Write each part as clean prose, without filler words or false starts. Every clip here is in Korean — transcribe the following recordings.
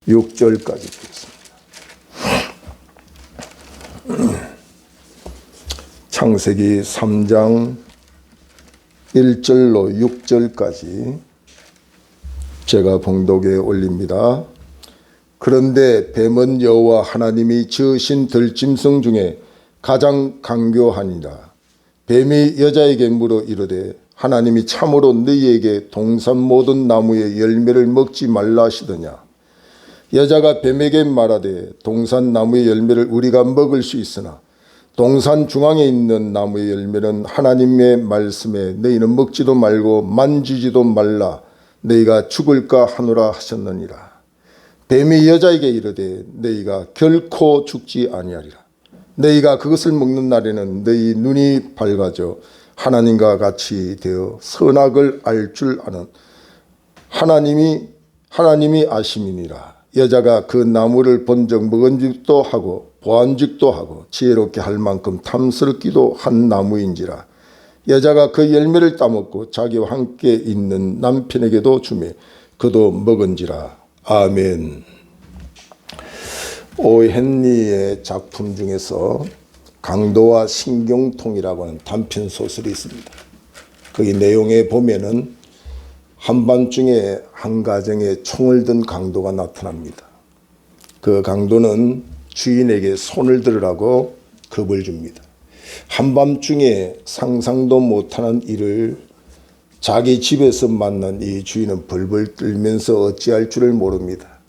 6절까지 읽겠습니다. 창세기 3장 1절로 6절까지 제가 봉독에 올립니다. 그런데 뱀은 여호와 하나님이 지으신 들짐승 중에 가장 강교하니라. 뱀이 여자에게 물어 이르되 하나님이 참으로 너희에게 동산 모든 나무의 열매를 먹지 말라 하시더냐. 여자가 뱀에게 말하되 동산 나무의 열매를 우리가 먹을 수 있으나 동산 중앙에 있는 나무의 열매는 하나님의 말씀에 너희는 먹지도 말고 만지지도 말라 너희가 죽을까 하노라 하셨느니라. 뱀이 여자에게 이르되 너희가 결코 죽지 아니하리라. 너희가 그것을 먹는 날에는 너희 눈이 밝아져 하나님과 같이 되어 선악을 알 줄 아는 하나님이 아심이니라. 여자가 그 나무를 본적 먹은즉도 하고 보안즉도 하고 지혜롭게 할 만큼 탐스럽기도 한 나무인지라. 여자가 그 열매를 따먹고 자기와 함께 있는 남편에게도 주매 그도 먹은지라. 아멘. 오 헨리의 작품 중에서 강도와 신경통이라고 하는 단편 소설이 있습니다. 거기 내용에 보면은 한밤중에 한 가정에 총을 든 강도가 나타납니다. 그 강도는 주인에게 손을 들으라고 겁을 줍니다. 한밤중에 상상도 못하는 일을 자기 집에서 만난 이 주인은 벌벌 떨면서 어찌할 줄을 모릅니다.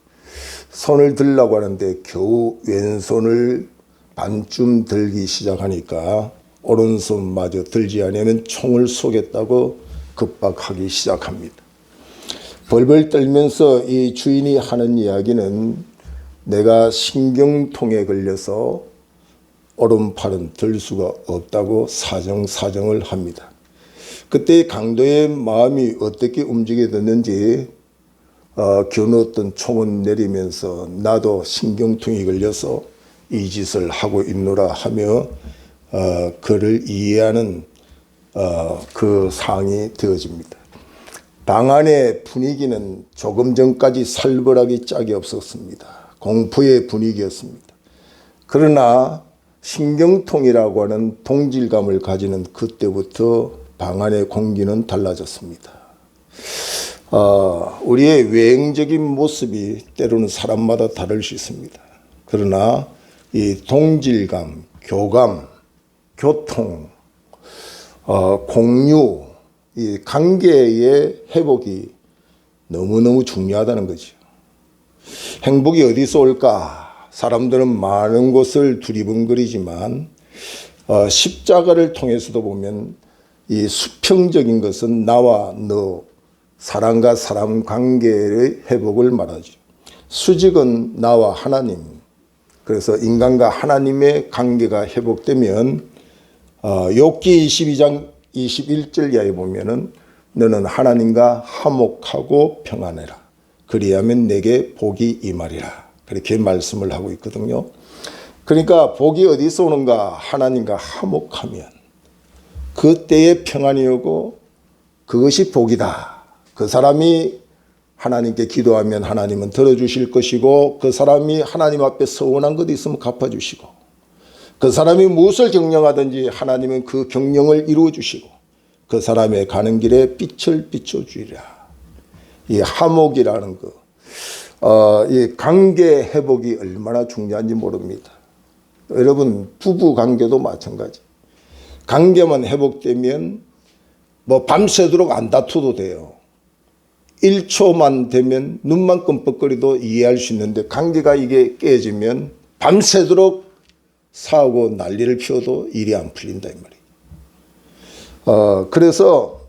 손을 들라고 하는데 겨우 왼손을 반쯤 들기 시작하니까 오른손마저 들지 않으면 총을 쏘겠다고 급박하기 시작합니다. 벌벌 떨면서 이 주인이 하는 이야기는 내가 신경통에 걸려서 오른팔은 들 수가 없다고 사정을 합니다. 그때 강도의 마음이 어떻게 움직이게 됐는지 겨누었던 총은 내리면서 나도 신경통이 걸려서 이 짓을 하고 있노라 하며 그를 이해하는 그 상황이 되어집니다. 방 안의 분위기는 조금 전까지 살벌하기 짝이 없었습니다. 공포의 분위기였습니다. 그러나 신경통이라고 하는 동질감을 가지는 그때부터 방 안의 공기는 달라졌습니다. 우리의 외형적인 모습이 때로는 사람마다 다를 수 있습니다. 그러나 이 동질감, 교감, 교통, 공유, 이 관계의 회복이 너무너무 중요하다는 거죠. 행복이 어디서 올까? 사람들은 많은 곳을 두리번거리지만 십자가를 통해서도 보면 이 수평적인 것은 나와 너, 사람과 사람 관계의 회복을 말하죠. 수직은 나와 하나님. 그래서 인간과 하나님의 관계가 회복되면 욥기 22장 21절 이하에 보면은 너는 하나님과 화목하고 평안해라. 그리하면 내게 복이 임하리라. 그렇게 말씀을 하고 있거든요. 그러니까 복이 어디서 오는가? 하나님과 화목하면 그때의 평안이 오고 그것이 복이다. 그 사람이 하나님께 기도하면 하나님은 들어주실 것이고 그 사람이 하나님 앞에 서운한 것이 있으면 갚아주시고 그 사람이 무엇을 경영하든지 하나님은 그 경영을 이루어 주시고 그 사람의 가는 길에 빛을 비춰주리라. 이 화목이라는 거, 이 관계 회복이 얼마나 중요한지 모릅니다. 여러분 부부 관계도 마찬가지. 관계만 회복되면 뭐 밤새도록 안 다투도 돼요. 1초만 되면 눈만 끔뻑거리도 이해할 수 있는데 관계가 이게 깨지면 밤새도록 싸우고 난리를 피워도 일이 안 풀린다 이 말이에요. 그래서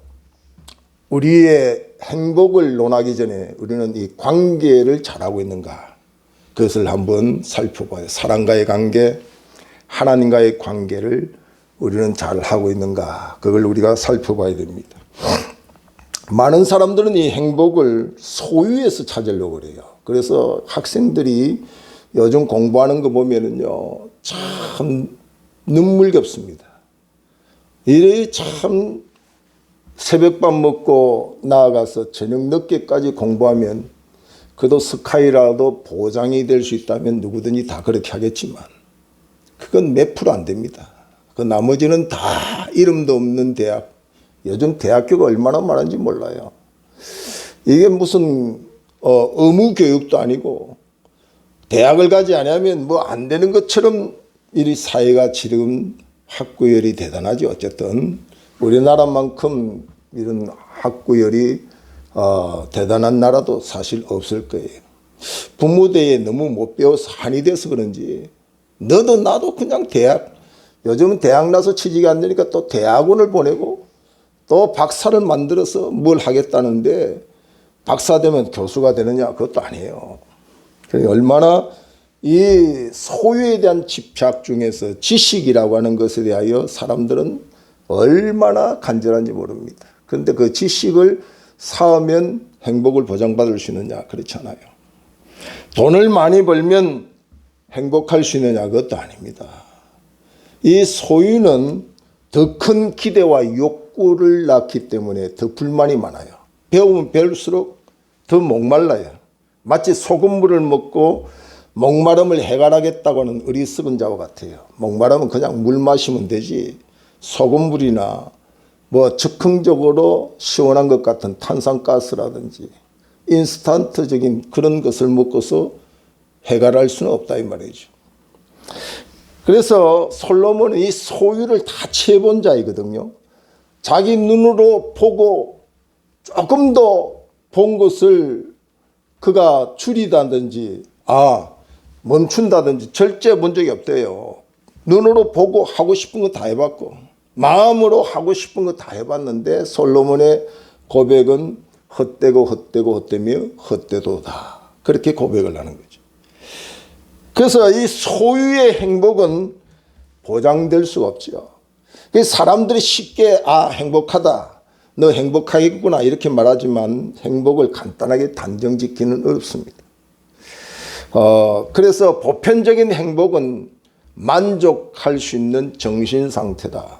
우리의 행복을 논하기 전에 우리는 이 관계를 잘하고 있는가 그것을 한번 살펴봐요. 사람과의 관계, 하나님과의 관계를 우리는 잘하고 있는가 그걸 우리가 살펴봐야 됩니다. 많은 사람들은 이 행복을 소유에서 찾으려고 그래요. 그래서 학생들이 요즘 공부하는 거 보면은요, 참 눈물겹습니다. 이래 참 새벽밥 먹고 나아가서 저녁 늦게까지 공부하면 그도 스카이라도 보장이 될 수 있다면 누구든지 다 그렇게 하겠지만 그건 몇 프로 안 됩니다. 그 나머지는 다 이름도 없는 대학, 요즘 대학교가 얼마나 많은지 몰라요. 이게 무슨 의무 교육도 아니고 대학을 가지 않으면 뭐 안 되는 것처럼 이 사회가 지금 학구열이 대단하지. 어쨌든 우리나라만큼 이런 학구열이 대단한 나라도 사실 없을 거예요. 부모 대에 너무 못 배워서 한이 돼서 그런지 너도 나도 그냥 대학, 요즘은 대학 나서 취직이 안 되니까 또 대학원을 보내고 또 박사를 만들어서 뭘 하겠다는데 박사 되면 교수가 되느냐, 그것도 아니에요. 얼마나 이 소유에 대한 집착 중에서 지식이라고 하는 것에 대하여 사람들은 얼마나 간절한지 모릅니다. 그런데 그 지식을 쌓으면 행복을 보장받을 수 있느냐, 그렇잖아요. 돈을 많이 벌면 행복할 수 있느냐, 그것도 아닙니다. 이 소유는 더 큰 기대와 욕구를 낳기 때문에 더 불만이 많아요. 배우면 배울수록 더 목말라요. 마치 소금물을 먹고 목마름을 해결하겠다고 하는 어리석은 자와 같아요. 목마르면 그냥 물 마시면 되지, 소금물이나 뭐 즉흥적으로 시원한 것 같은 탄산가스라든지 인스턴트적인 그런 것을 먹고서 해결할 수는 없다 이 말이죠. 그래서 솔로몬은 이 소유를 다 채본 자이거든요. 자기 눈으로 보고 조금 더 본 것을 그가 줄이다든지 멈춘다든지 절대 본 적이 없대요. 눈으로 보고 하고 싶은 거 다 해봤고 마음으로 하고 싶은 거 다 해봤는데 솔로몬의 고백은 헛되고 헛되고 헛되며 헛되도다, 그렇게 고백을 하는 거죠. 그래서 이 소유의 행복은 보장될 수가 없죠. 사람들이 쉽게 행복하다, 너 행복하겠구나 이렇게 말하지만 행복을 간단하게 단정짓기는 어렵습니다. 그래서 보편적인 행복은 만족할 수 있는 정신 상태다,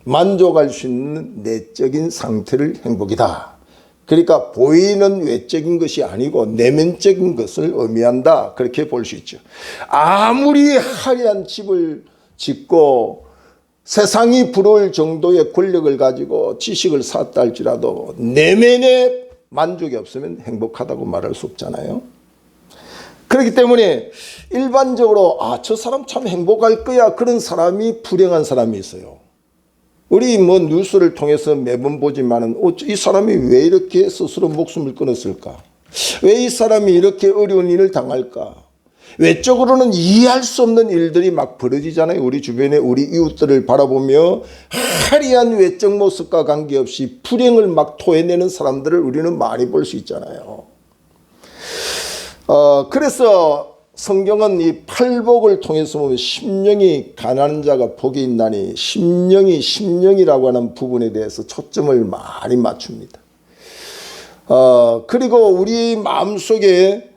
만족할 수 있는 내적인 상태를 행복이다. 그러니까 보이는 외적인 것이 아니고 내면적인 것을 의미한다, 그렇게 볼 수 있죠. 아무리 화려한 집을 짓고 세상이 부러울 정도의 권력을 가지고 지식을 쌓았다 할지라도 내면에 만족이 없으면 행복하다고 말할 수 없잖아요. 그렇기 때문에 일반적으로 저 사람 참 행복할 거야, 그런 사람이 불행한 사람이 있어요. 우리 뭐 뉴스를 통해서 매번 보지만은 이 사람이 왜 이렇게 스스로 목숨을 끊었을까? 왜 이 사람이 이렇게 어려운 일을 당할까? 외적으로는 이해할 수 없는 일들이 막 벌어지잖아요. 우리 주변에 우리 이웃들을 바라보며 화려한 외적 모습과 관계없이 불행을 막 토해내는 사람들을 우리는 많이 볼 수 있잖아요. 그래서 성경은 이 팔복을 통해서 보면 심령이 가난한 자가 복이 있나니 심령이라고 하는 부분에 대해서 초점을 많이 맞춥니다. 그리고 우리 마음속에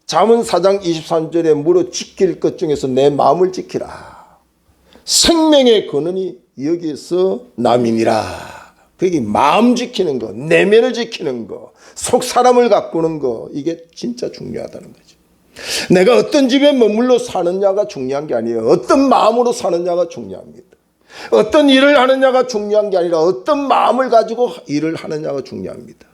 잠언 4장 23절에 무릇 지킬 것 중에서 내 마음을 지키라. 생명의 근원이 여기에서 남이니라. 그게 마음 지키는 거, 내면을 지키는 거, 속 사람을 가꾸는 거, 이게 진짜 중요하다는 거죠. 내가 어떤 집에 머물러 사느냐가 중요한 게 아니에요. 어떤 마음으로 사느냐가 중요합니다. 어떤 일을 하느냐가 중요한 게 아니라 어떤 마음을 가지고 일을 하느냐가 중요합니다.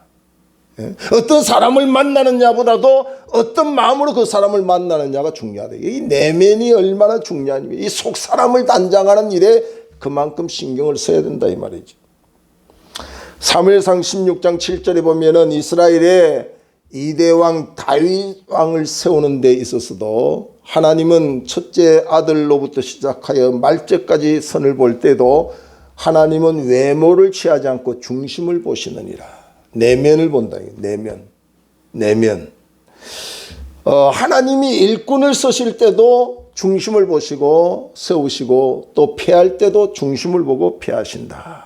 어떤 사람을 만나느냐보다도 어떤 마음으로 그 사람을 만나느냐가 중요하다. 이 내면이 얼마나 중요하냐면 이 속 사람을 단장하는 일에 그만큼 신경을 써야 된다 이 말이죠. 사무엘상 16장 7절에 보면은 이스라엘의 2대 왕 다윗 왕을 세우는 데 있어서도 하나님은 첫째 아들로부터 시작하여 말째까지 선을 볼 때도 하나님은 외모를 취하지 않고 중심을 보시느니라. 내면을 본다. 내면. 하나님이 일꾼을 쓰실 때도 중심을 보시고 세우시고 또 패할 때도 중심을 보고 패하신다.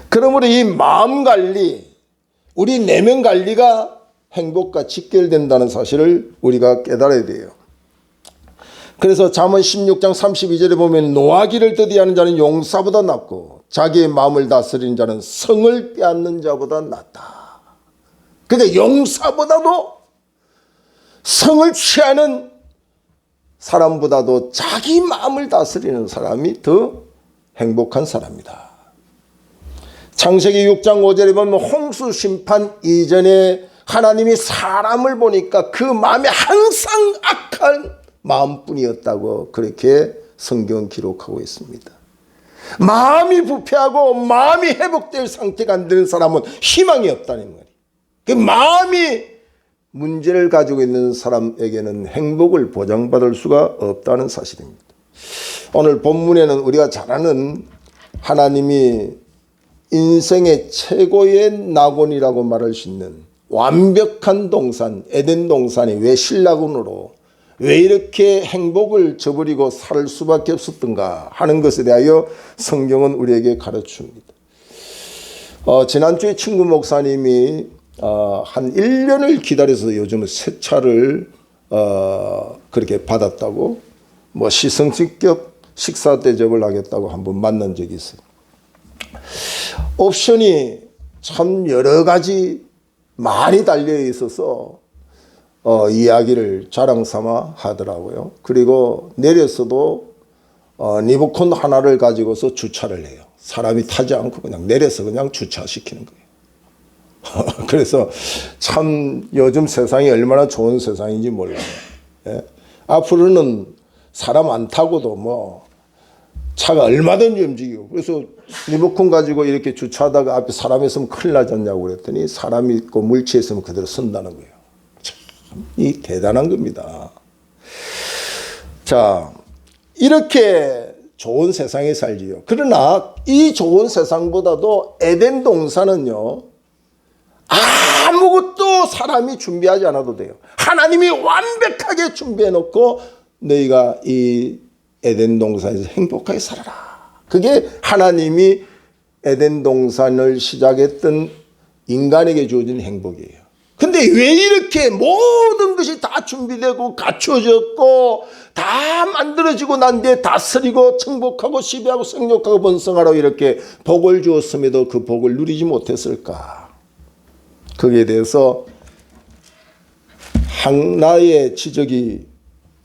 그러므로 이 마음 관리, 우리 내면 관리가 행복과 직결된다는 사실을 우리가 깨달아야 돼요. 그래서 잠언 16장 32절에 보면 노하기를 더디하는 자는 용사보다 낫고 자기의 마음을 다스리는 자는 성을 빼앗는 자보다 낫다. 그러니까 용사보다도 성을 취하는 사람보다도 자기 마음을 다스리는 사람이 더 행복한 사람이다. 창세기 6장 5절에 보면 홍수 심판 이전에 하나님이 사람을 보니까 그 마음에 항상 악한 마음뿐이었다고 그렇게 성경은 기록하고 있습니다. 마음이 부패하고 마음이 회복될 상태가 안 되는 사람은 희망이 없다는 말이에요. 그 마음이 문제를 가지고 있는 사람에게는 행복을 보장받을 수가 없다는 사실입니다. 오늘 본문에는 우리가 잘 아는 하나님이 인생의 최고의 낙원이라고 말할 수 있는 완벽한 동산, 에덴 동산이 왜 신라군으로 왜 이렇게 행복을 저버리고 살 수밖에 없었던가 하는 것에 대하여 성경은 우리에게 가르칩니다. 지난주에 친구 목사님이 한 1년을 기다려서 요즘은 새 차를 그렇게 받았다고 뭐 시성식격 식사 대접을 하겠다고 한번 만난 적이 있어요. 옵션이 참 여러 가지 많이 달려 있어서 이야기를 자랑 삼아 하더라고요. 그리고 내려서도 리모컨 하나를 가지고서 주차를 해요. 사람이 타지 않고 그냥 내려서 그냥 주차시키는 거예요. 그래서 참 요즘 세상이 얼마나 좋은 세상인지 몰라요. 예? 앞으로는 사람 안 타고도 뭐 차가 얼마든지 움직이고, 그래서 리모컨 가지고 이렇게 주차하다가 앞에 사람이 있으면 큰일 나지 않냐고 그랬더니 사람이 있고 물체 있으면 그대로 선다는 거예요. 이 대단한 겁니다. 자, 이렇게 좋은 세상에 살지요. 그러나 이 좋은 세상보다도 에덴 동산은요, 아무것도 사람이 준비하지 않아도 돼요. 하나님이 완벽하게 준비해 놓고 너희가 이 에덴 동산에서 행복하게 살아라. 그게 하나님이 에덴 동산을 시작했던 인간에게 주어진 행복이에요. 근데 왜 이렇게 모든 것이 다 준비되고 갖춰졌고 다 만들어지고 난 뒤에 다스리고 정복하고 지배하고 생육하고 번성하라고 이렇게 복을 주었음에도 그 복을 누리지 못했을까? 거기에 대해서 하나의 지적이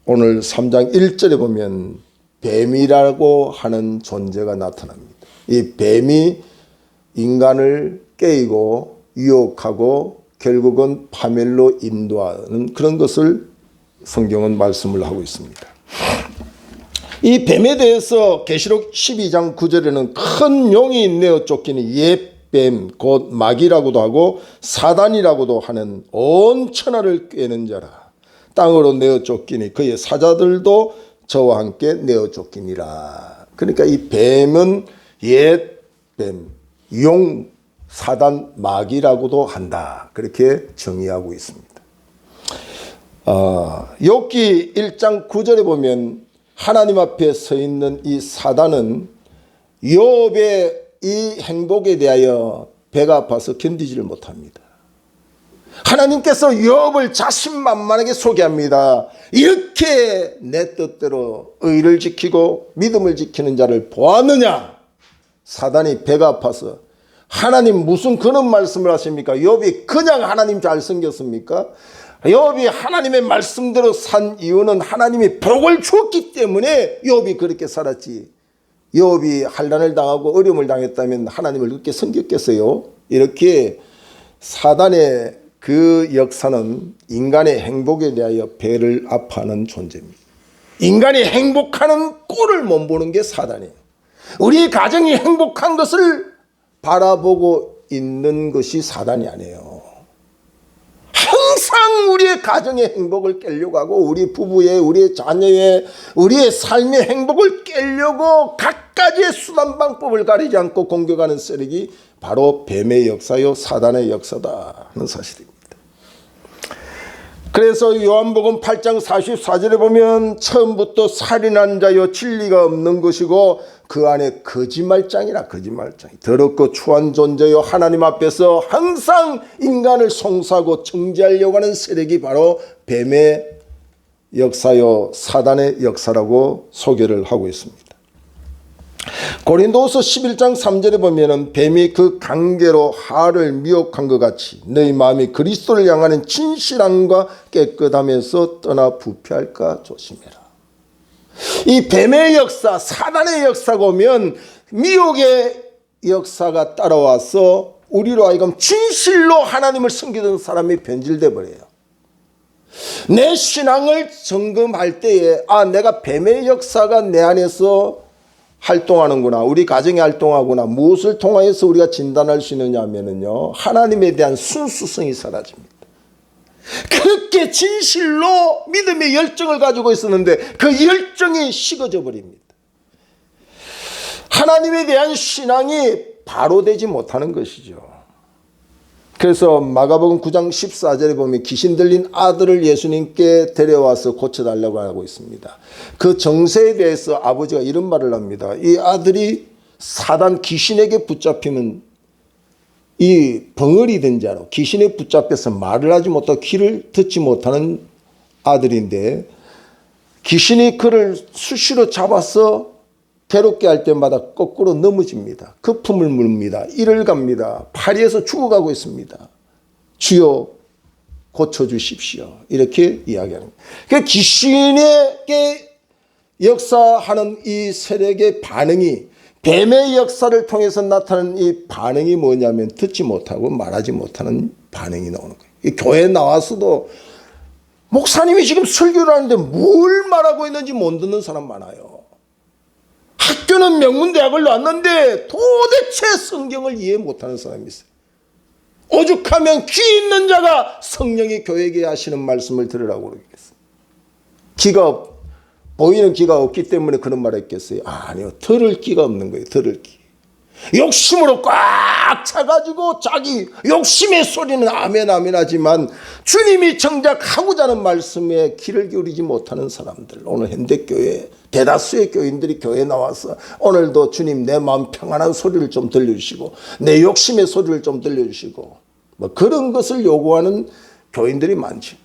오늘 3장 1절에 보면 뱀이라고 하는 존재가 나타납니다. 이 뱀이 인간을 깨이고 유혹하고 결국은 파멸로 인도하는 그런 것을 성경은 말씀을 하고 있습니다. 이 뱀에 대해서 계시록 12장 9절에는 큰 용이 내어 쫓기는 옛뱀 곧 마귀라고도 하고 사단이라고도 하는 온 천하를 꿰는 자라. 땅으로 내어 쫓기니 그의 사자들도 저와 함께 내어 쫓기니라. 그러니까 이 뱀은 옛뱀, 용, 사단, 마귀라고도 한다. 그렇게 정의하고 있습니다. 욥기 1장 9절에 보면 하나님 앞에 서 있는 이 사단은 욥의 이 행복에 대하여 배가 아파서 견디지를 못합니다. 하나님께서 욥을 자신만만하게 소개합니다. 이렇게 내 뜻대로 의를 지키고 믿음을 지키는 자를 보았느냐? 사단이 배가 아파서 하나님 무슨 그런 말씀을 하십니까? 욥이 그냥 하나님 잘생겼습니까? 욥이 하나님의 말씀대로 산 이유는 하나님이 복을 주었기 때문에 욥이 그렇게 살았지. 욥이 환난을 당하고 어려움을 당했다면 하나님을 그렇게 섬겼겠어요? 이렇게 사단의 그 역사는 인간의 행복에 대하여 배를 아파하는 존재입니다. 인간이 행복하는 꼴을 못 보는 게 사단이에요. 우리 가정이 행복한 것을 바라보고 있는 것이 사단이 아니에요. 항상 우리의 가정의 행복을 깨려고 하고 우리 부부의, 우리의 자녀의, 우리의 삶의 행복을 깨려고 각가지의 수단 방법을 가리지 않고 공격하는 세력이 바로 뱀의 역사요 사단의 역사다 하는 사실입니다. 그래서 요한복음 8장 44절에 보면 처음부터 살인한 자요 진리가 없는 것이고 그 안에 거짓말장이라 거짓말장이 더럽고 추한 존재요 하나님 앞에서 항상 인간을 송사하고 정죄하려고 하는 세력이 바로 뱀의 역사요 사단의 역사라고 소개를 하고 있습니다. 고린도후서 11장 3절에 보면은 뱀이 그 관계로 하를 미혹한 것 같이 너희 마음이 그리스도를 향하는 진실함과 깨끗함에서 떠나 부패할까 조심해라. 이 뱀의 역사, 사단의 역사가 오면 미혹의 역사가 따라와서 우리로 하여금 진실로 하나님을 섬기던 사람이 변질돼 버려요. 내 신앙을 점검할 때에 내가 뱀의 역사가 내 안에서 활동하는구나, 우리 가정이 활동하구나. 무엇을 통하여서 우리가 진단할 수 있느냐 하면은요, 하나님에 대한 순수성이 사라집니다. 그렇게 진실로 믿음의 열정을 가지고 있었는데 그 열정이 식어져 버립니다. 하나님에 대한 신앙이 바로 되지 못하는 것이죠. 그래서 마가복음 9장 14절에 보면 귀신 들린 아들을 예수님께 데려와서 고쳐달라고 하고 있습니다. 그 정세에 대해서 아버지가 이런 말을 합니다. 이 아들이 사단 귀신에게 붙잡히면 이 벙어리 된 자로 귀신에 붙잡혀서 말을 하지 못하고 귀를 듣지 못하는 아들인데, 귀신이 그를 수시로 잡아서 괴롭게 할 때마다 거꾸로 넘어집니다. 거품을 물습니다. 이를 갑니다. 파리에서 죽어가고 있습니다. 주여 고쳐주십시오. 이렇게 이야기하는 거예요. 귀신에게 역사하는 이 세력의 반응이, 뱀의 역사를 통해서 나타나는 이 반응이 뭐냐면 듣지 못하고 말하지 못하는 반응이 나오는 거예요. 이 교회에 나와서도 목사님이 지금 설교를 하는데 뭘 말하고 있는지 못 듣는 사람 많아요. 학교는 명문대학을 나왔는데 도대체 성경을 이해 못하는 사람이 있어요. 오죽하면 귀 있는 자가 성령이 교회에게 하시는 말씀을 들으라고 그러겠어요. 보이는 귀가 없기 때문에 그런 말을 했겠어요? 아니요. 들을 귀가 없는 거예요. 들을 귀. 욕심으로 꽉 차가지고 자기 욕심의 소리는 아멘 아멘 하지만 주님이 정작 하고자 하는 말씀에 귀를 기울이지 못하는 사람들, 오늘 현대교회 대다수의 교인들이 교회에 나와서 오늘도 주님 내 마음 평안한 소리를 좀 들려주시고 내 욕심의 소리를 좀 들려주시고 뭐 그런 것을 요구하는 교인들이 많죠.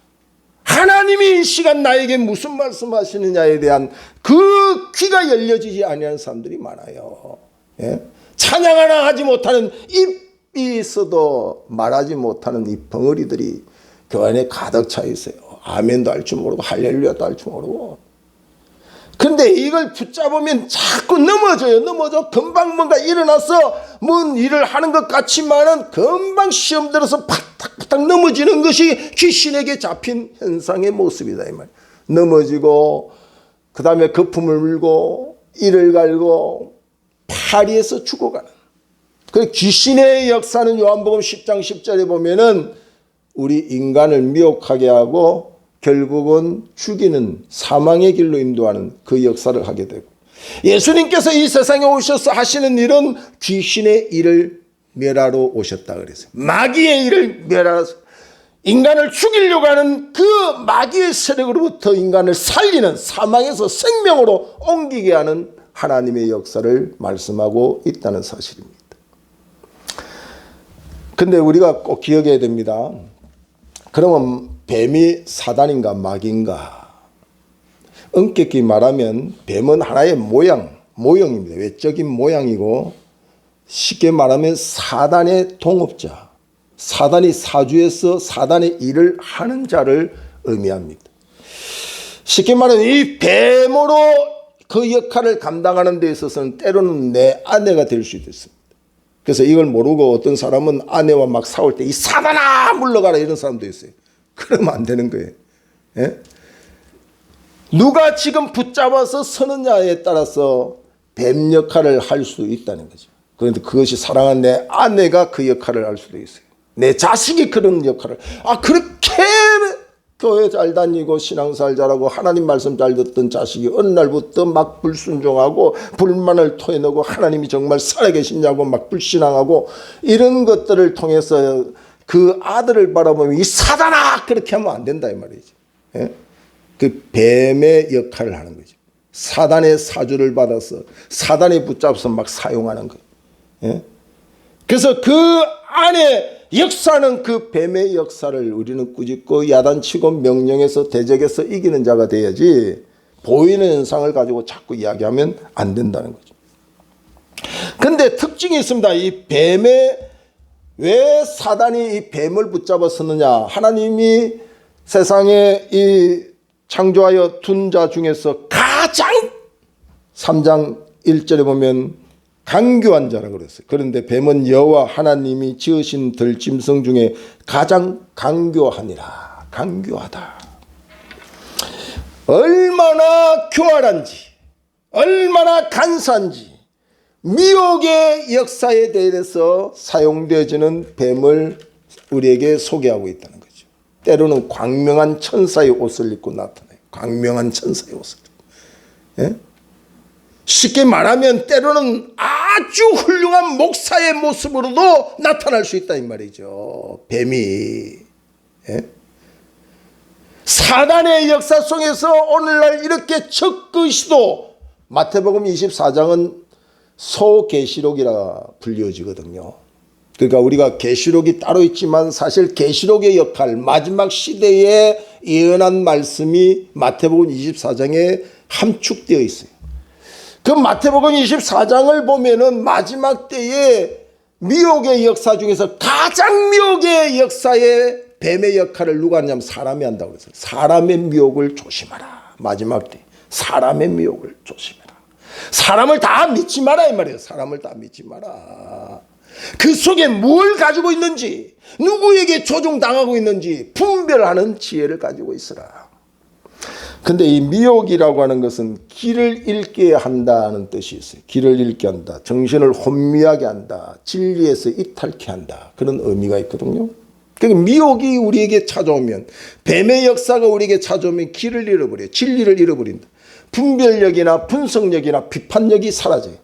하나님이 이 시간 나에게 무슨 말씀하시느냐에 대한 그 귀가 열려지지 아니하는 사람들이 많아요. 예? 찬양 하나 하지 못하는, 입이 있어도 말하지 못하는 이 벙어리들이 교회 안에 가득 차 있어요. 아멘도 할 줄 모르고 할렐루야도 할 줄 모르고. 근데 이걸 붙잡으면 자꾸 넘어져. 금방 뭔가 일어나서 뭔 일을 하는 것 같지만은 금방 시험 들어서 파닥파닥 넘어지는 것이 귀신에게 잡힌 현상의 모습이다 이 말이에요. 넘어지고 그 다음에 거품을 물고 이를 갈고 파리에서 죽어가는. 그 귀신의 역사는 요한복음 10장 10절에 보면은 우리 인간을 미혹하게 하고 결국은 죽이는 사망의 길로 인도하는 그 역사를 하게 되고, 예수님께서 이 세상에 오셔서 하시는 일은 귀신의 일을 멸하러 오셨다 그랬어요. 마귀의 일을 멸하러, 인간을 죽이려고 하는 그 마귀의 세력으로부터 인간을 살리는, 사망에서 생명으로 옮기게 하는 하나님의 역사를 말씀하고 있다는 사실입니다. 근데 우리가 꼭 기억해야 됩니다. 그러면 뱀이 사단인가 마귀인가? 엄격히 말하면 뱀은 하나의 모형입니다. 외적인 모양이고, 쉽게 말하면 사단의 동업자, 사단이 사주에서 사단의 일을 하는 자를 의미합니다. 쉽게 말하면 이 뱀으로 그 역할을 감당하는 데 있어서는 때로는 내 아내가 될 수도 있습니다. 그래서 이걸 모르고 어떤 사람은 아내와 막 싸울 때 이 사단아 물러가라 이런 사람도 있어요. 그러면 안 되는 거예요. 예? 누가 지금 붙잡아서 서느냐에 따라서 뱀 역할을 할 수 있다는 거죠. 그런데 그것이 사랑하는 내 아내가 그 역할을 할 수도 있어요. 내 자식이 그런 역할을. 그렇게 교회 잘 다니고 신앙생활 잘하고 하나님 말씀 잘 듣던 자식이 어느 날부터 막 불순종하고 불만을 토해내고 하나님이 정말 살아계시냐고 막 불신앙하고 이런 것들을 통해서 그 아들을 바라보면 이 사단아 그렇게 하면 안 된다 이 말이죠. 예? 그 뱀의 역할을 하는 거죠. 사단의 사주를 받아서 사단이 붙잡아서 막 사용하는 거예요. 예? 그래서 그 안에 역사는 그 뱀의 역사를 우리는 꾸짖고 야단치고 명령해서 대적해서 이기는 자가 돼야지 보이는 현상을 가지고 자꾸 이야기하면 안 된다는 거죠. 근데 특징이 있습니다. 이 뱀의 왜 사단이 이 뱀을 붙잡았었느냐? 하나님이 세상에 이 창조하여 둔 자 중에서 가장 3장 1절에 보면 강교한 자라고 그랬어요. 그런데 뱀은 여호와 하나님이 지으신 들짐승 중에 가장 강교하니라. 강교하다. 얼마나 교활한지, 얼마나 간사한지, 미혹의 역사에 대해서 사용되어지는 뱀을 우리에게 소개하고 있다는 거죠. 때로는 광명한 천사의 옷을 입고 나타나요. 광명한 천사의 옷을. 예? 쉽게 말하면 때로는 아주 훌륭한 목사의 모습으로도 나타날 수 있다 이 말이죠. 뱀이. 예? 사단의 역사 속에서 오늘날 이렇게 적그리스도, 마태복음 24장은 소계시록이라 불려지거든요. 그러니까 우리가 계시록이 따로 있지만 사실 계시록의 역할, 마지막 시대에 예언한 말씀이 마태복음 24장에 함축되어 있어요. 그 마태복음 24장을 보면은 마지막 때에 미혹의 역사 중에서 가장 미혹의 역사에 뱀의 역할을 누가 하냐면 사람이 한다고 그랬어요. 사람의 미혹을 조심하라. 마지막 때 사람의 미혹을 조심해라. 사람을 다 믿지 마라 이 말이에요. 사람을 다 믿지 마라. 그 속에 뭘 가지고 있는지, 누구에게 조종당하고 있는지 분별하는 지혜를 가지고 있으라. 근데 이 미혹이라고 하는 것은 길을 잃게 한다는 뜻이 있어요. 길을 잃게 한다. 정신을 혼미하게 한다. 진리에서 이탈케 한다. 그런 의미가 있거든요. 그러니까 미혹이 우리에게 찾아오면, 뱀의 역사가 우리에게 찾아오면 길을 잃어버려요. 진리를 잃어버린다. 분별력이나 분석력이나 비판력이 사라져요.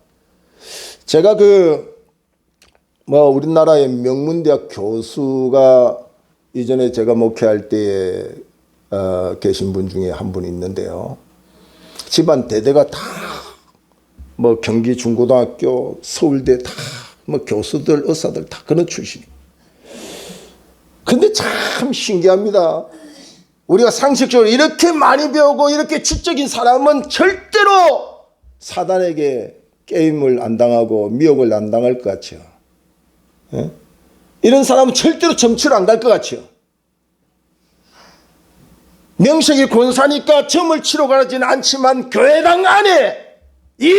제가 우리나라의 명문대학 교수가 이전에 제가 목회할 때에 계신 분 중에 한 분이 있는데요. 집안 대대가 다 경기 중고등학교, 서울대 다 교수들, 의사들 다 그런 출신이에요. 근데 참 신기합니다. 우리가 상식적으로 이렇게 많이 배우고 이렇게 지적인 사람은 절대로 사단에게 게임을 안 당하고 미혹을 안 당할 것 같죠. 예? 이런 사람은 절대로 점치러 안 갈 것 같죠. 명색이 권사니까 점을 치러 가지는 않지만 교회당 안에 이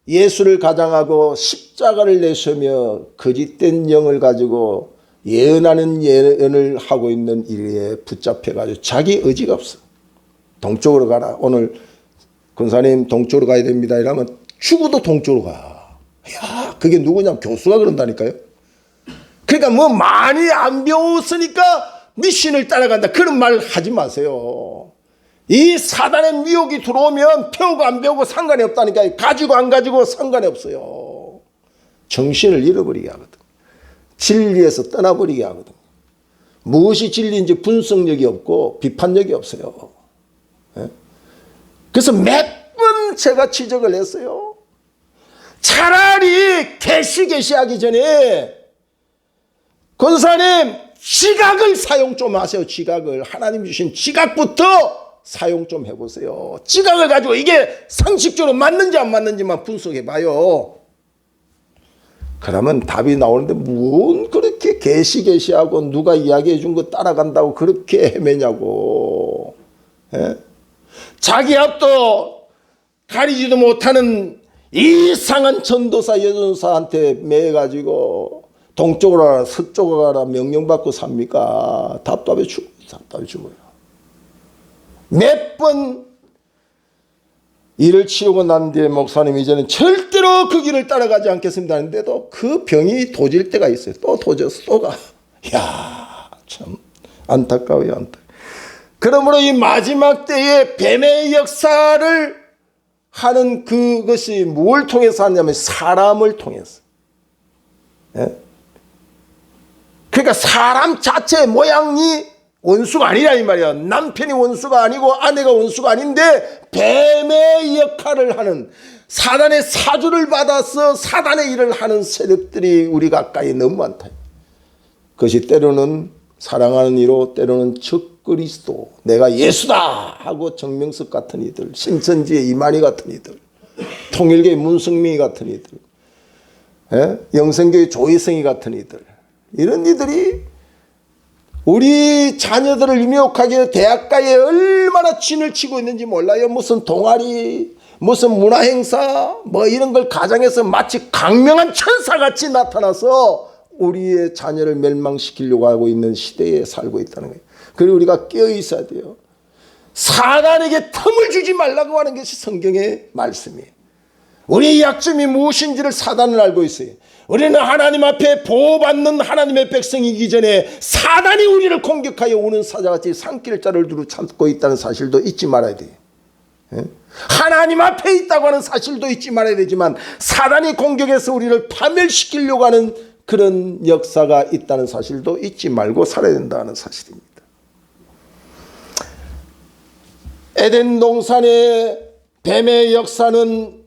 예수를 가장하고 십자가를 내세우며 거짓된 영을 가지고 예언하는 예언을 하고 있는 일에 붙잡혀가지고 자기 의지가 없어. 동쪽으로 가라. 오늘 권사님 동쪽으로 가야 됩니다. 이러면 죽어도 동쪽으로 가. 야, 그게 누구냐면 교수가 그런다니까요. 그러니까 많이 안 배웠으니까 미신을 따라간다. 그런 말 하지 마세요. 이 사단의 미혹이 들어오면 배우고 안 배우고 상관이 없다니까요. 가지고 안 가지고 상관이 없어요. 정신을 잃어버리게 하거든. 진리에서 떠나버리게 하거든요. 무엇이 진리인지 분석력이 없고 비판력이 없어요. 예? 그래서 몇 번 제가 지적을 했어요. 차라리 계시하기 전에 권사님 지각을 사용 좀 하세요. 지각을. 하나님 주신 지각부터 사용 좀 해보세요. 지각을 가지고 이게 상식적으로 맞는지 안 맞는지만 분석해봐요. 그러면 답이 나오는데 뭔 그렇게 계시하고 누가 이야기해 준 거 따라간다고 그렇게 헤매냐고. 예? 자기 앞도 가리지도 못하는 이상한 전도사 여전사한테 매가지고 동쪽으로 가라 서쪽으로 가라 명령받고 삽니까? 답답해 죽어요. 몇 번 일을 치우고 난 뒤에 목사님 이제는 절대로 그 길을 따라가지 않겠습니다 하는데도 그 병이 도질 때가 있어요. 또 도져서 또 가. 이야, 참 안타까워요. 그러므로 이 마지막 때에 뱀의 역사를 하는 그것이 뭘 통해서 하냐면 사람을 통해서. 예? 그러니까 사람 자체의 모양이 원수가 아니라 이 말이야. 남편이 원수가 아니고 아내가 원수가 아닌데 뱀의 역할을 하는 사단의 사주를 받아서 사단의 일을 하는 세력들이 우리 가까이 너무 많다. 그것이 때로는 사랑하는 이로 때로는 적그리스도 내가 예수다 하고 정명석 같은 이들 신천지의 이만희 같은 이들 통일교의 문승미 같은 이들, 영생교의 조희성이 같은 이들, 이런 이들이 우리 자녀들을 유혹하기 대학가에 얼마나 진을 치고 있는지 몰라요. 무슨 동아리, 무슨 문화행사 뭐 이런 걸 가장해서 마치 강명한 천사같이 나타나서 우리의 자녀를 멸망시키려고 하고 있는 시대에 살고 있다는 거예요. 그리고 우리가 깨어 있어야 돼요. 사단에게 틈을 주지 말라고 하는 것이 성경의 말씀이에요. 우리의 약점이 무엇인지를 사단은 알고 있어요. 우리는 하나님 앞에 보호받는 하나님의 백성이기 전에 사단이 우리를 공격하여 우는 사자같이 산길자를 두루 참고 있다는 사실도 잊지 말아야 돼요. 하나님 앞에 있다고 하는 사실도 잊지 말아야 되지만 사단이 공격해서 우리를 파멸시키려고 하는 그런 역사가 있다는 사실도 잊지 말고 살아야 된다는 사실입니다. 에덴 동산의 뱀의 역사는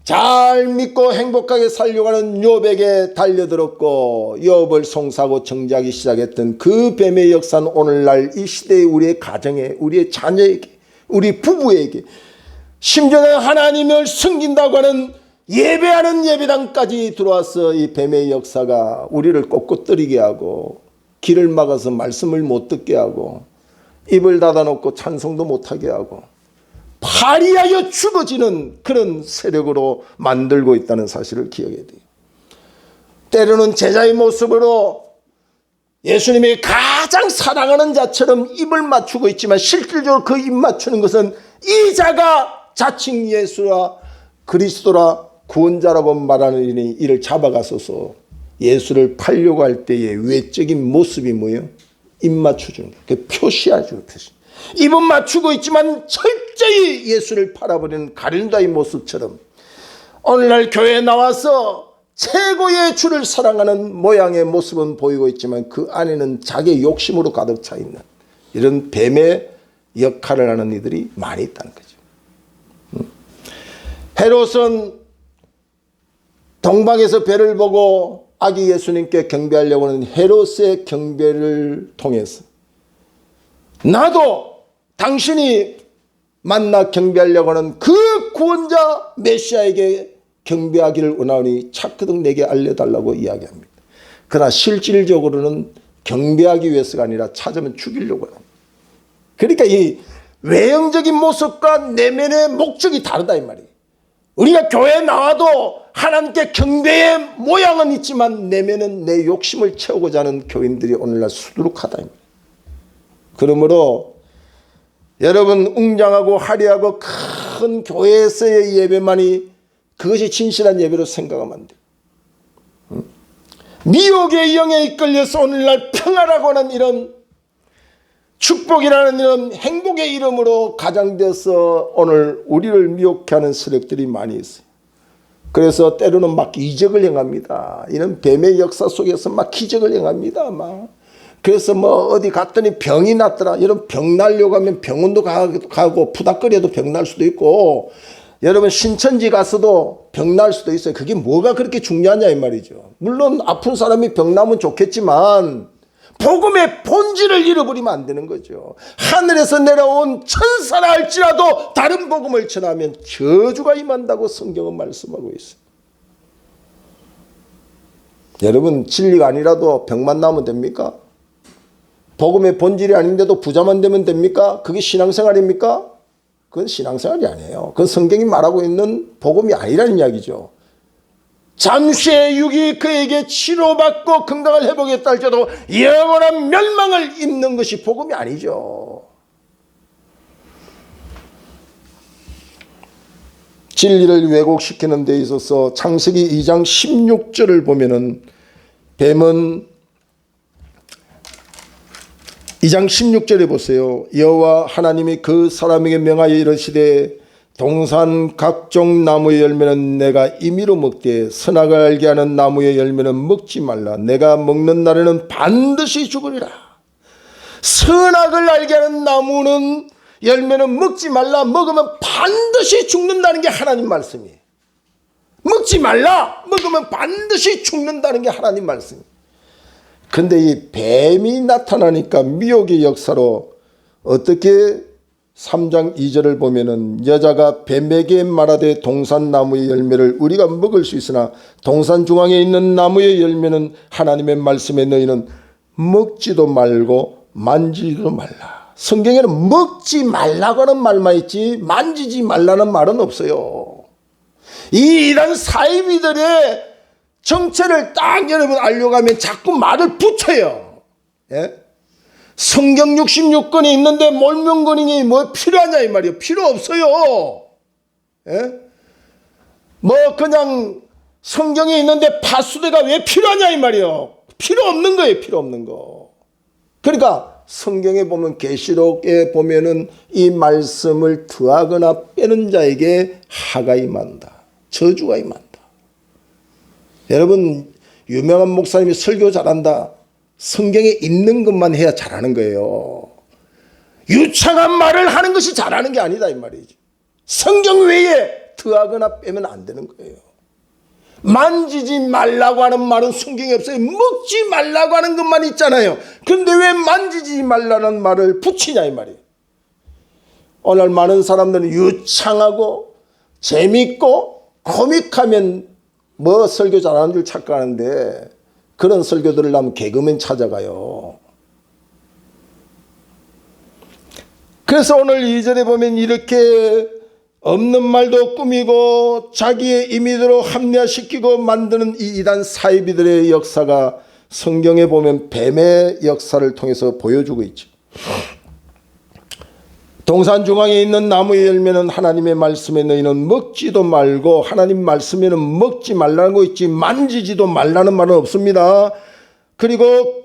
잘 믿고 행복하게 살려고 하는 욥에게 달려들었고 욥을 송사하고 정죄하기 시작했던 그 뱀의 역사는 오늘날 이 시대의 우리의 가정에, 우리의 자녀에게, 우리 부부에게, 심지어는 하나님을 섬긴다고 하는 예배하는 예배당까지 들어와서 이 뱀의 역사가 우리를 꼿꼿거리게 하고 길을 막아서 말씀을 못 듣게 하고 입을 닫아놓고 찬송도 못하게 하고 파리하여 죽어지는 그런 세력으로 만들고 있다는 사실을 기억해야 돼요. 때로는 제자의 모습으로 예수님이 가장 사랑하는 자처럼 입을 맞추고 있지만 실질적으로 그 입 맞추는 것은 이 자가 자칭 예수라 그리스도라 구원자라고 말하는 이를 잡아가서서 예수를 팔려고 할 때의 외적인 모습이 뭐예요? 입 맞춰주는 거예요. 그 표시하죠. 표시. 입은 맞추고 있지만 철저히 예수를 팔아버리는 가룟다의 모습처럼 오늘날 교회에 나와서 최고의 주를 사랑하는 모양의 모습은 보이고 있지만 그 안에는 자기의 욕심으로 가득 차 있는 이런 뱀의 역할을 하는 이들이 많이 있다는 거죠. 헤롯은 동방에서 별을 보고 아기 예수님께 경배하려고 하는 헤롯의 경배를 통해서 나도 당신이 만나 경배하려고 하는 그 구원자 메시아에게 경배하기를 원하오니 차크등 내게 알려달라고 이야기합니다. 그러나 실질적으로는 경배하기 위해서가 아니라 찾으면 죽이려고 합니다. 그러니까 이 외형적인 모습과 내면의 목적이 다르다 이 말이에요. 우리가 교회에 나와도 하나님께 경배의 모양은 있지만 내면은 내 욕심을 채우고자 하는 교인들이 오늘날 수두룩하다. 그러므로 여러분 웅장하고 화려하고 큰 교회에서의 예배만이 그것이 진실한 예배로 생각하면 안 돼요. 미혹의 영에 이끌려서 오늘날 평화라고 하는 이런 축복이라는 이런 행복의 이름으로 가장되어서 오늘 우리를 미혹해 하는 세력들이 많이 있어요. 그래서 때로는 막 이적을 행합니다. 이런 뱀의 역사 속에서 막 기적을 행합니다. 막. 그래서 뭐 어디 갔더니 병이 났더라. 이런 병 날려고 하면 병원도 가고 푸닥거려도 병 날 수도 있고 여러분 신천지 가서도 병 날 수도 있어요. 그게 뭐가 그렇게 중요하냐 이 말이죠. 물론 아픈 사람이 병 나면 좋겠지만 복음의 본질을 잃어버리면 안 되는 거죠. 하늘에서 내려온 천사라 할지라도 다른 복음을 전하면 저주가 임한다고 성경은 말씀하고 있어요. 여러분 진리가 아니라도 병만 나면 됩니까? 복음의 본질이 아닌데도 부자만 되면 됩니까? 그게 신앙생활입니까? 그건 신앙생활이 아니에요. 그건 성경이 말하고 있는 복음이 아니라는 이야기죠. 잠시의 육이 그에게 치료받고 건강을 회복했다 할지라도 영원한 멸망을 입는 것이 복음이 아니죠. 진리를 왜곡시키는 데 있어서 창세기 2장 16절을 보면은 뱀은 2장 16절에 보세요. 여호와 하나님이 그 사람에게 명하여 이르시되 동산 각종 나무의 열매는 내가 임의로 먹되 선악을 알게 하는 나무의 열매는 먹지 말라. 내가 먹는 날에는 반드시 죽으리라. 선악을 알게 하는 나무는 열매는 먹지 말라. 먹으면 반드시 죽는다는 게 하나님 말씀이에요. 먹지 말라. 먹으면 반드시 죽는다는 게 하나님 말씀이에요. 그런데 이 뱀이 나타나니까 미혹의 역사로 어떻게 3장 2절을 보면은 여자가 뱀에게 말하되 동산나무의 열매를 우리가 먹을 수 있으나 동산 중앙에 있는 나무의 열매는 하나님의 말씀에 너희는 먹지도 말고 만지지도 말라. 성경에는 먹지 말라고 하는 말만 있지 만지지 말라는 말은 없어요. 이 이단 사이비들의 정체를 딱 여러분 알려고 하면 자꾸 말을 붙여요. 예? 성경 66권이 있는데 몰명권이 뭐 필요하냐 이 말이에요. 필요 없어요. 예? 뭐 그냥 성경이 있는데 파수대가 왜 필요하냐 이 말이에요. 필요 없는 거예요. 필요 없는 거. 그러니까 성경에 보면 계시록에 보면은 이 말씀을 더하거나 빼는 자에게 하가 임한다. 저주가 임한다. 여러분 유명한 목사님이 설교 잘한다. 성경에 있는 것만 해야 잘하는 거예요. 유창한 말을 하는 것이 잘하는 게 아니다 이 말이죠. 성경 외에 더하거나 빼면 안 되는 거예요. 만지지 말라고 하는 말은 성경에 없어요. 먹지 말라고 하는 것만 있잖아요. 그런데 왜 만지지 말라는 말을 붙이냐 이 말이에요. 오늘 많은 사람들은 유창하고 재밌고 코믹하면 뭐 설교 잘하는 줄 착각하는데 그런 설교들을 하면 개그맨 찾아가요. 그래서 오늘 2절에 보면 이렇게 없는 말도 꾸미고 자기의 임의대로 합리화시키고 만드는 이 이단 사이비들의 역사가 성경에 보면 뱀의 역사를 통해서 보여주고 있죠. 동산 중앙에 있는 나무의 열매는 하나님의 말씀에 너희는 먹지도 말고 하나님 말씀에는 먹지 말라는 거 있지 만지지도 말라는 말은 없습니다. 그리고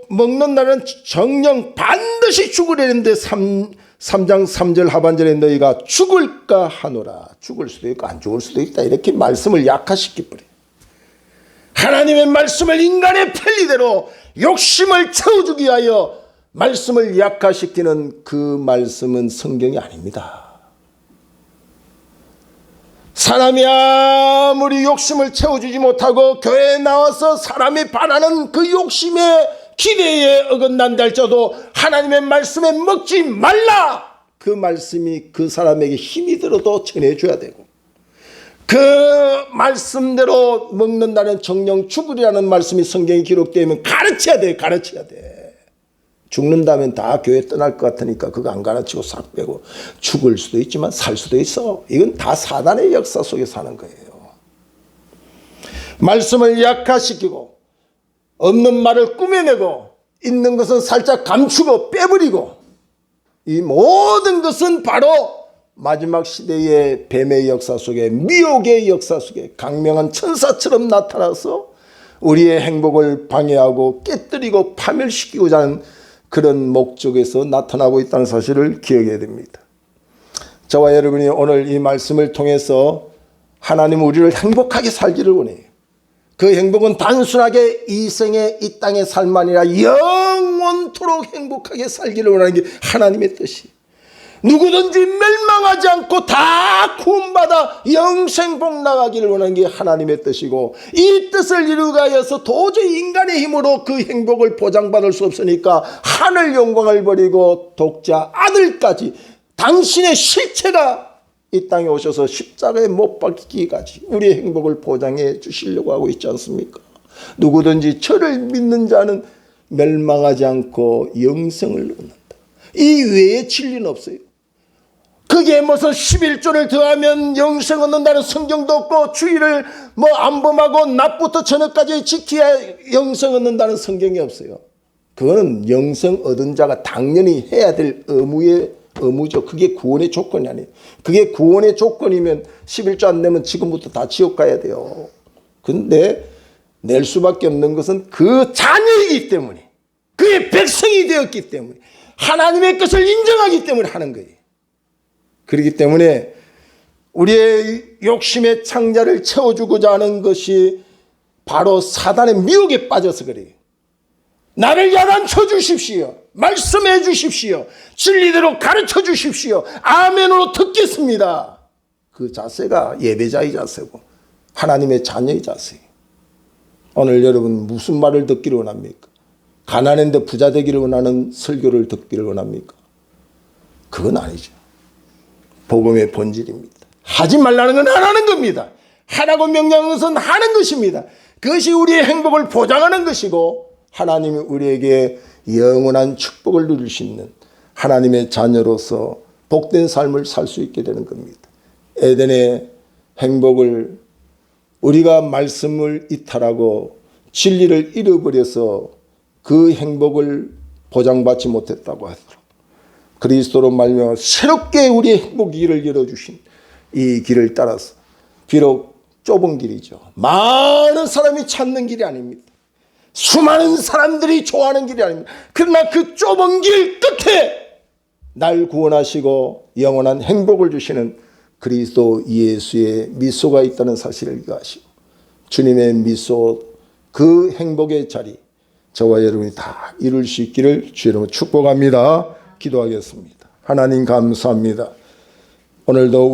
먹는 날은 정령 반드시 죽으려는데 3장 3절 하반절에 너희가 죽을까 하노라. 죽을 수도 있고 안 죽을 수도 있다. 이렇게 말씀을 약화시켜버려요. 하나님의 말씀을 인간의 편리대로 욕심을 채워주기 위하여 말씀을 약화시키는 그 말씀은 성경이 아닙니다. 사람이 아무리 욕심을 채워주지 못하고 교회에 나와서 사람이 바라는 그 욕심의 기대에 어긋난다 할지라도 하나님의 말씀에 먹지 말라. 그 말씀이 그 사람에게 힘이 들어도 전해줘야 되고 그 말씀대로 먹는다는 정령 죽으리라는 말씀이 성경에 기록되면 가르쳐야 돼요. 가르쳐야 돼. 죽는다면 다 교회 떠날 것 같으니까 그거 안 가르치고 싹 빼고 죽을 수도 있지만 살 수도 있어. 이건 다 사단의 역사 속에 사는 거예요. 말씀을 약화시키고 없는 말을 꾸며내고 있는 것은 살짝 감추고 빼버리고 이 모든 것은 바로 마지막 시대의 뱀의 역사 속에 미혹의 역사 속에 강명한 천사처럼 나타나서 우리의 행복을 방해하고 깨뜨리고 파멸시키고자 하는 그런 목적에서 나타나고 있다는 사실을 기억해야 됩니다. 저와 여러분이 오늘 이 말씀을 통해서 하나님은 우리를 행복하게 살기를 원해요. 그 행복은 단순하게 이 생에 이 땅의 삶 아니라 영원토록 행복하게 살기를 원하는 게 하나님의 뜻이에요. 누구든지 멸망하지 않고 다 구원받아 영생복 나가기를 원하는 게 하나님의 뜻이고 이 뜻을 이루기 위해서 도저히 인간의 힘으로 그 행복을 보장받을 수 없으니까 하늘 영광을 버리고 독자 아들까지 당신의 실체가 이 땅에 오셔서 십자가에 못 박히기까지 우리의 행복을 보장해 주시려고 하고 있지 않습니까? 누구든지 저를 믿는 자는 멸망하지 않고 영생을 얻는다. 이 외에 진리는 없어요. 그게 무슨 11조를 더하면 영생 얻는다는 성경도 없고 주의를 뭐 안 범하고 낮부터 저녁까지 지켜야 영생 얻는다는 성경이 없어요. 그거는 영생 얻은 자가 당연히 해야 될 의무죠. 그게 구원의 조건이 아니에요. 그게 구원의 조건이면 11조 안 내면 지금부터 다 지옥 가야 돼요. 근데 낼 수밖에 없는 것은 그 자녀이기 때문에 그의 백성이 되었기 때문에 하나님의 것을 인정하기 때문에 하는 거예요. 그렇기 때문에 우리의 욕심의 창자를 채워주고자 하는 것이 바로 사단의 미혹에 빠져서 그래요. 나를 야단쳐 주십시오. 말씀해 주십시오. 진리대로 가르쳐 주십시오. 아멘으로 듣겠습니다. 그 자세가 예배자의 자세고 하나님의 자녀의 자세예요. 오늘 여러분 무슨 말을 듣기를 원합니까? 가난한데 부자 되기를 원하는 설교를 듣기를 원합니까? 그건 아니죠. 복음의 본질입니다. 하지 말라는 건 안 하는 겁니다. 하라고 명령하는 것은 하는 것입니다. 그것이 우리의 행복을 보장하는 것이고 하나님이 우리에게 영원한 축복을 누릴 수 있는 하나님의 자녀로서 복된 삶을 살 수 있게 되는 겁니다. 에덴의 행복을 우리가 말씀을 이탈하고 진리를 잃어버려서 그 행복을 보장받지 못했다고 하더라도 그리스도로 말미암아 새롭게 우리의 행복 길을 열어주신 이 길을 따라서 비록 좁은 길이죠. 많은 사람이 찾는 길이 아닙니다. 수많은 사람들이 좋아하는 길이 아닙니다. 그러나 그 좁은 길 끝에 날 구원하시고 영원한 행복을 주시는 그리스도 예수의 미소가 있다는 사실을 기억하시고 주님의 미소 그 행복의 자리 저와 여러분이 다 이룰 수 있기를 주의 이름으로 축복합니다. 기도하겠습니다. 하나님 감사합니다. 오늘도